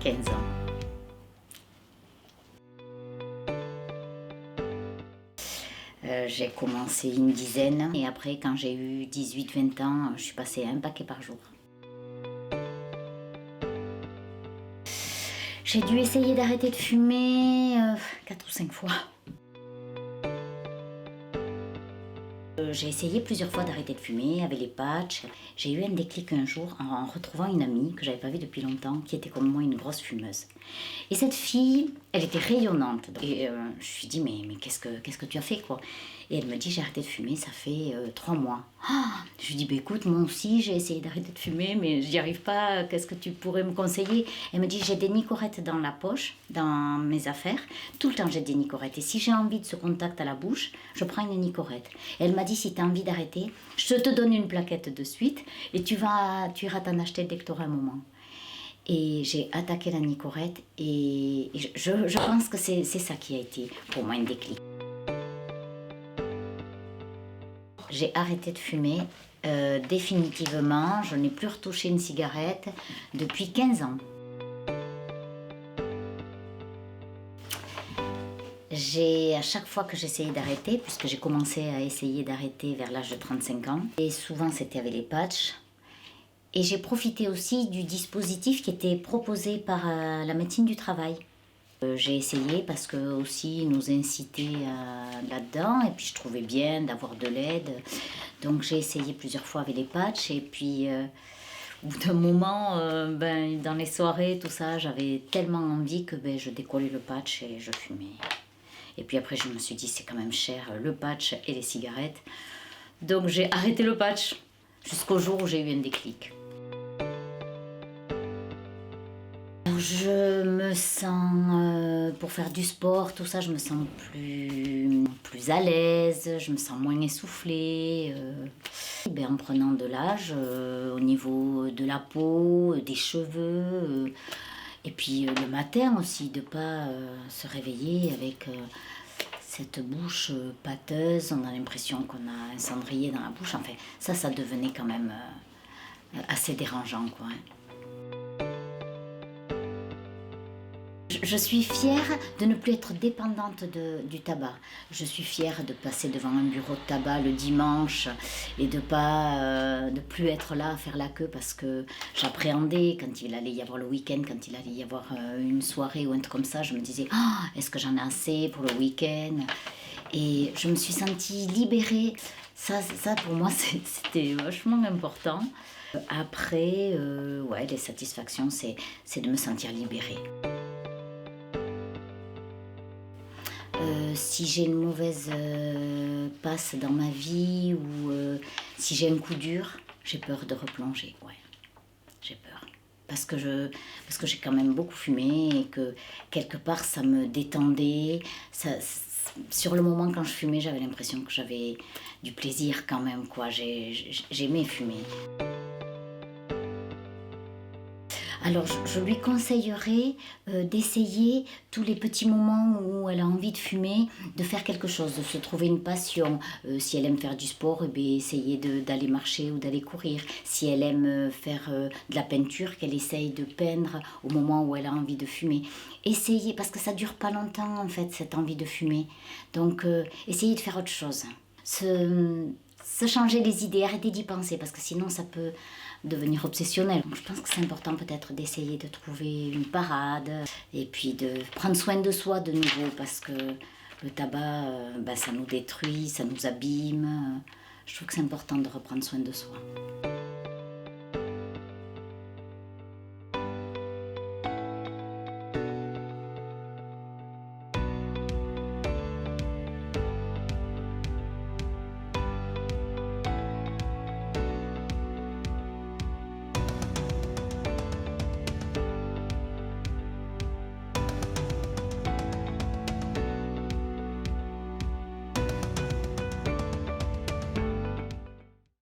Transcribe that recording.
15 ans. J'ai commencé une dizaine et après quand j'ai eu 18-20 ans, je suis passée à un paquet par jour. J'ai dû essayer d'arrêter de fumer 4 ou 5 fois. J'ai essayé plusieurs fois d'arrêter de fumer avec les patchs. J'ai eu un déclic un jour en retrouvant une amie que j'avais pas vue depuis longtemps, qui était comme moi une grosse fumeuse. Et cette fille, elle était rayonnante. Et je me suis dit, mais qu'est-ce que tu as fait quoi? Et elle me dit, j'ai arrêté de fumer, ça fait 3 mois. Je lui dis, bah, écoute, moi aussi j'ai essayé d'arrêter de fumer, mais j'y arrive pas, qu'est-ce que tu pourrais me conseiller? Elle me dit, j'ai des nicorettes dans la poche, dans mes affaires. Tout le temps j'ai des nicorettes. Et si j'ai envie de ce contact à la bouche, je prends une nicorette. Et elle m'a dit, si tu as envie d'arrêter, je te donne une plaquette de suite et tu iras t'en acheter dès que tu auras un moment. Et j'ai attaqué la nicorette et je pense que c'est ça qui a été pour moi un déclic. J'ai arrêté de fumer définitivement, je n'ai plus retouché une cigarette depuis 15 ans. À chaque fois que j'essayais d'arrêter, puisque j'ai commencé à essayer d'arrêter vers l'âge de 35 ans, et souvent c'était avec les patchs, et j'ai profité aussi du dispositif qui était proposé par la médecine du travail. J'ai essayé parce que aussi ils nous incitaient là-dedans, et puis je trouvais bien d'avoir de l'aide. Donc j'ai essayé plusieurs fois avec les patchs, et puis au bout d'un moment, dans les soirées, tout ça, j'avais tellement envie que je décollais le patch et je fumais. Et puis après, je me suis dit, c'est quand même cher, le patch et les cigarettes. Donc j'ai arrêté le patch jusqu'au jour où j'ai eu un déclic. Je me sens, pour faire du sport, tout ça, je me sens plus à l'aise, je me sens moins essoufflée. En prenant de l'âge, au niveau de la peau, des cheveux, et puis le matin aussi, de ne pas se réveiller avec cette bouche pâteuse, on a l'impression qu'on a un cendrier dans la bouche. Enfin, ça devenait quand même assez dérangeant, quoi. Je suis fière de ne plus être dépendante du tabac. Je suis fière de passer devant un bureau de tabac le dimanche et de plus être là à faire la queue parce que j'appréhendais quand il allait y avoir le week-end, quand il allait y avoir une soirée ou un truc comme ça. Je me disais, est-ce que j'en ai assez pour le week-end? Et je me suis sentie libérée. Ça pour moi, c'était vachement important. Après, les satisfactions, c'est de me sentir libérée. Si j'ai une mauvaise passe dans ma vie ou si j'ai un coup dur, j'ai peur de replonger. Ouais, j'ai peur. Parce que j'ai quand même beaucoup fumé et que quelque part ça me détendait. Sur le moment quand je fumais, j'avais l'impression que j'avais du plaisir quand même, quoi. J'aimais fumer. Alors je lui conseillerais d'essayer tous les petits moments où elle a envie de fumer, de faire quelque chose, de se trouver une passion. Si elle aime faire du sport, essayer d'aller marcher ou d'aller courir. Si elle aime faire de la peinture, qu'elle essaye de peindre au moment où elle a envie de fumer. Essayez, parce que ça dure pas longtemps en fait, cette envie de fumer. Donc essayez de faire autre chose. Se changer les idées, arrêter d'y penser, parce que sinon ça peut devenir obsessionnel. Donc, je pense que c'est important peut-être d'essayer de trouver une parade et puis de prendre soin de soi de nouveau, parce que le tabac, ça nous détruit, ça nous abîme. Je trouve que c'est important de reprendre soin de soi.